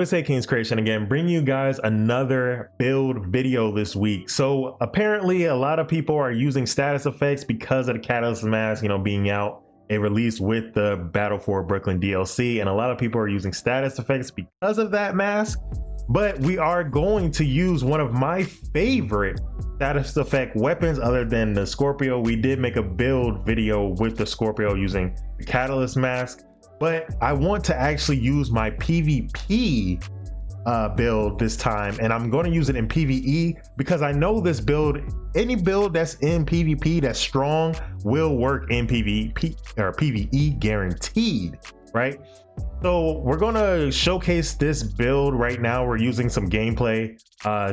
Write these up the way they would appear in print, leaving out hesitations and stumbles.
It's AKingsCreation again, bring you guys another build video this week. So apparently a lot of people are using status effects because of the Catalyst mask, being out and released with the Battle for Brooklyn DLC. And a lot of people are using status effects because of that mask. But we are going to use one of my favorite status effect weapons other than the Scorpio. We did make a build video with the Scorpio using the Catalyst mask. But I want to actually use my PvP build this time, and I'm going to use it in PvE because I know this build, any build that's in PvP that's strong will work in PvP or PvE guaranteed, right? So we're going to showcase this build right now. We're using some gameplay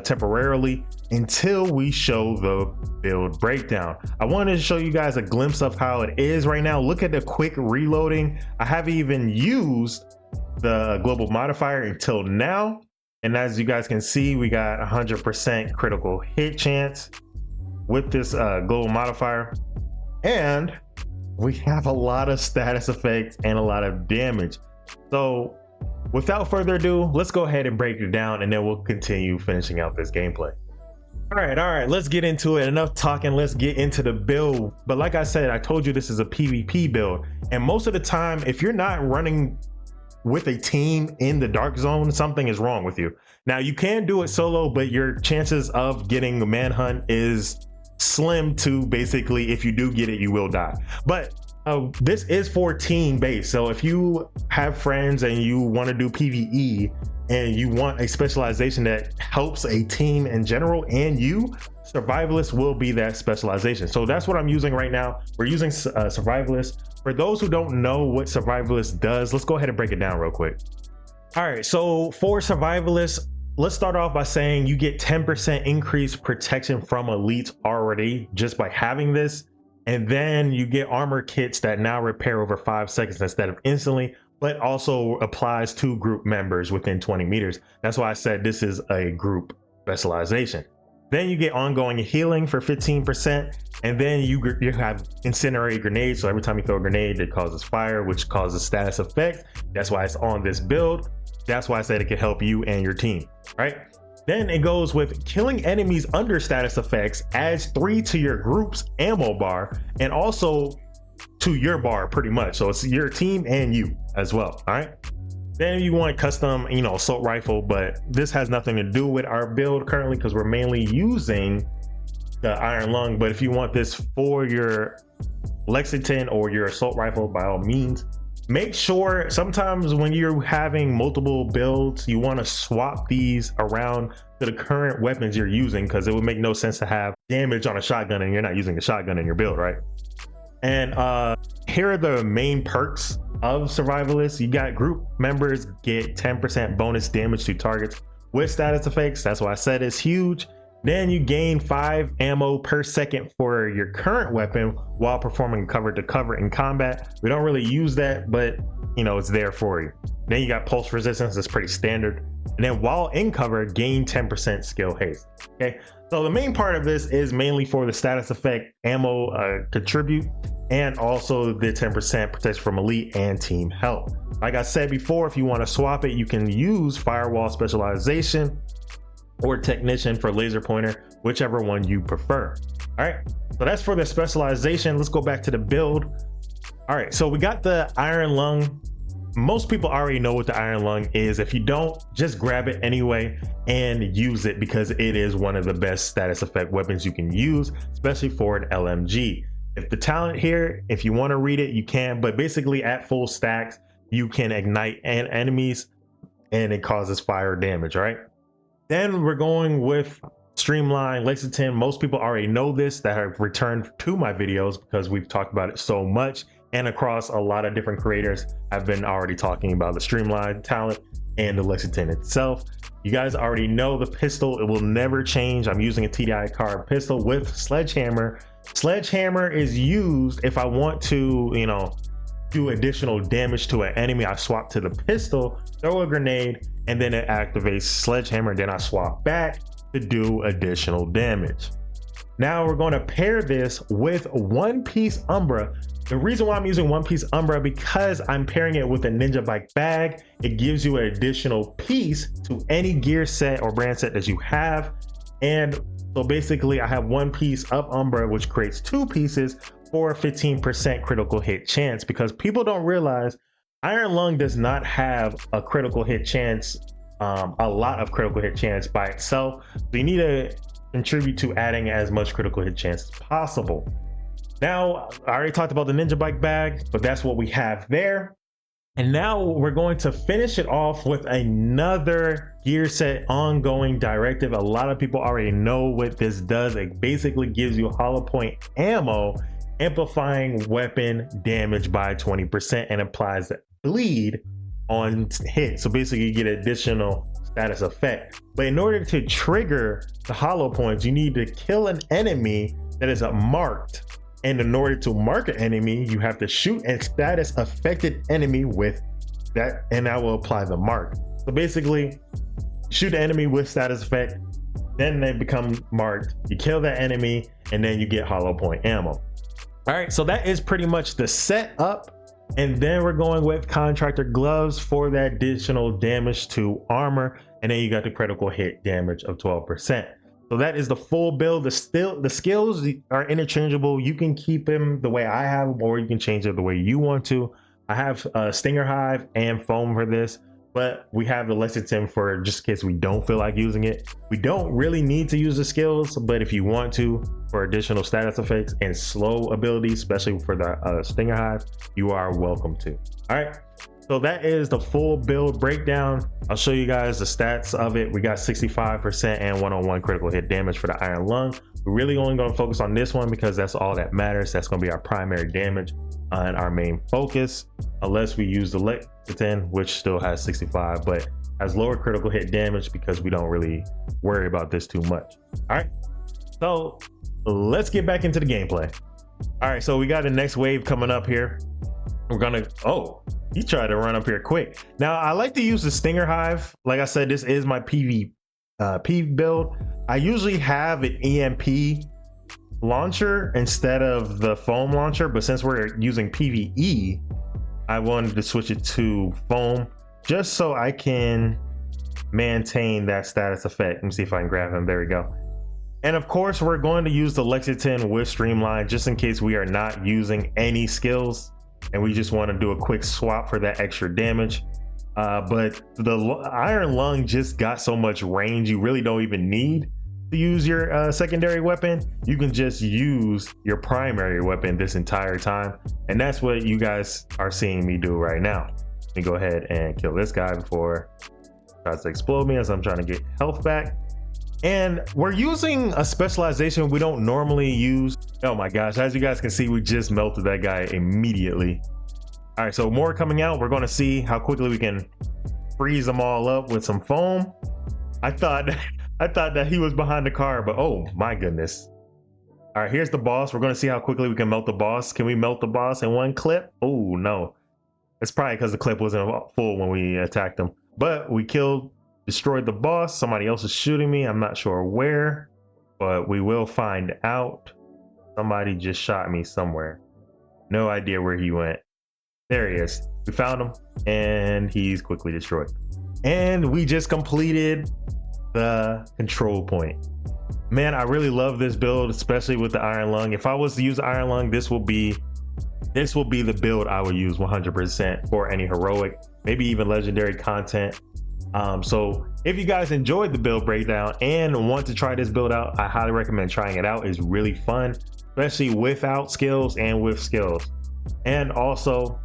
temporarily until we show the build breakdown. I wanted to show you guys a glimpse of how it is right now. Look at the quick reloading. I haven't even used the global modifier until now. And as you guys can see, we got 100% critical hit chance with this global modifier. And we have a lot of status effects and a lot of damage. So without further ado, let's go ahead and break it down and then we'll continue finishing out this gameplay. All right, let's get into it. Enough talking, let's get into the build. But like I said, I told you this is a PvP build. And most of the time, if you're not running with a team in the dark zone, something is wrong with you. Now you can do it solo, but your chances of getting a manhunt is slim to basically, if you do get it, you will die. But this is for team based. So if you have friends and you want to do PvE and you want a specialization that helps a team in general and you, Survivalist will be that specialization. So that's what I'm using right now. We're using Survivalist. For those who don't know what Survivalist does, let's go ahead and break it down real quick. All right, so for Survivalist, let's start off by saying you get 10% increased protection from elites already just by having this. And then you get armor kits that now repair over 5 seconds instead of instantly, but also applies to group members within 20 meters. That's why I said this is a group specialization. Then you get ongoing healing for 15%. And then you have incendiary grenades. So every time you throw a grenade, it causes fire, which causes status effects. That's why it's on this build. That's why I said it can help you and your team, right? Then it goes with killing enemies under status effects, adds 3 to your group's ammo bar and also to your bar pretty much. So it's your team and you as well. All right. Then you want custom, assault rifle, but this has nothing to do with our build currently because we're mainly using the Iron Lung. But if you want this for your Lexington or your assault rifle, by all means, make sure sometimes when you're having multiple builds, you want to swap these around to the current weapons you're using because it would make no sense to have damage on a shotgun and you're not using a shotgun in your build, right? And here are the main perks of Survivalist. You got group members get 10% bonus damage to targets with status effects. That's why I said it's huge. Then you gain 5 ammo per second for your current weapon while performing cover to cover in combat. We don't really use that, but it's there for you. Then you got pulse resistance, that's pretty standard. And then while in cover, gain 10% skill haste. Okay, so the main part of this is mainly for the status effect ammo contribute, and also the 10% protection from elite and team help. Like I said before, if you want to swap it, you can use firewall specialization or technician for laser pointer, whichever one you prefer. All right, so that's for the specialization. Let's go back to the build. All right, so we got the Iron Lung. Most people already know what the Iron Lung is. If you don't, just grab it anyway and use it because it is one of the best status effect weapons you can use, especially for an LMG. If the talent here, if you want to read it, you can, but basically at full stacks, you can ignite enemies and it causes fire damage, right? Then we're going with Streamline, Lexington. Most people already know this that have returned to my videos because we've talked about it so much, and across a lot of different creators have been already talking about the Streamline talent and the Lexington itself. You guys already know the pistol, it will never change. I'm using a TDI carbine pistol with Sledgehammer. Sledgehammer is used if I want to, do additional damage to an enemy. I swap to the pistol, throw a grenade, and then it activates Sledgehammer. Then I swap back to do additional damage. Now we're going to pair this with One Piece Umbra The reason why I'm using One Piece Umbra, because I'm pairing it with a Ninja Bike bag. It gives you an additional piece to any gear set or brand set that you have. And so basically I have one piece of Umbra, which creates two pieces for a 15% critical hit chance, because people don't realize Iron Lung does not have a critical hit chance, a lot of critical hit chance by itself. So you need to contribute to adding as much critical hit chance as possible. Now, I already talked about the Ninja Bike bag, but that's what we have there. And now we're going to finish it off with another gear set ongoing directive. A lot of people already know what this does. It basically gives you hollow point ammo, amplifying weapon damage by 20%, and applies bleed on hit. So basically you get additional status effect. But in order to trigger the hollow points, you need to kill an enemy that is marked. And in order to mark an enemy, you have to shoot a status affected enemy with that, and that will apply the mark. So basically, shoot an enemy with status effect, then they become marked. You kill that enemy, and then you get hollow point ammo. All right, so that is pretty much the setup. And then we're going with contractor gloves for that additional damage to armor, and then you got the critical hit damage of 12%. So that is the full build. The skills are interchangeable. You can keep them the way I have them, or you can change it the way you want to. I have Stinger Hive and foam for this, but we have the Lexington for just in case we don't feel like using it. We don't really need to use the skills, but if you want to, for additional status effects and slow abilities, especially for the Stinger Hive, you are welcome to. All right. So that is the full build breakdown. I'll show you guys the stats of it. We got 65% and 101 critical hit damage for the Iron Lung. We're really only going to focus on this one because that's all that matters. That's going to be our primary damage and our main focus, unless we use the Lexington, which still has 65, but has lower critical hit damage because we don't really worry about this too much. All right, so let's get back into the gameplay. All right, so we got the next wave coming up here. We're gonna, oh, he tried to run up here quick. Now I like to use the Stinger Hive. Like I said, this is my PvP build. I usually have an EMP launcher instead of the foam launcher, but since we're using PvE, I wanted to switch it to foam just so I can maintain that status effect. Let me see if I can grab him. There we go. And of course, we're going to use the Lexington with Streamline just in case we are not using any skills and we just want to do a quick swap for that extra damage. But the Iron Lung just got so much range, you really don't even need to use your secondary weapon. You can just use your primary weapon this entire time, and that's what you guys are seeing me do right now. Let me go ahead and kill this guy before he tries to explode me as I'm trying to get health back. And we're using a specialization we don't normally use. Oh my gosh, as you guys can see, we just melted that guy immediately. All right, so more coming out. We're going to see how quickly we can freeze them all up with some foam. I thought that he was behind the car, but oh my goodness. All right, here's the boss. We're going to see how quickly we can melt the boss. Can we melt the boss in one clip? Oh no, it's probably because the clip wasn't full when we attacked him, but we destroyed the boss. Somebody else is shooting me. I'm not sure where, but we will find out. Somebody just shot me somewhere. No idea where he went. There he is. We found him and he's quickly destroyed. And we just completed the control point. Man, I really love this build, especially with the Iron Lung. If I was to use the Iron Lung, this will be the build I would use 100% for any heroic, maybe even legendary content. So if you guys enjoyed the build breakdown and want to try this build out, I highly recommend trying it out. It's really fun, especially without skills and with skills. And also,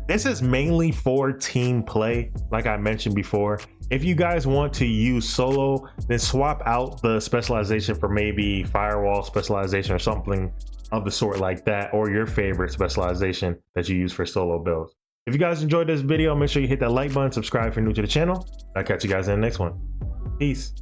this is mainly for team play, like I mentioned before. If you guys want to use solo, then swap out the specialization for maybe firewall specialization or something of the sort like that, or your favorite specialization that you use for solo builds. If you guys enjoyed this video, make sure you hit that like button, subscribe if you're new to the channel. I'll catch you guys in the next one. Peace.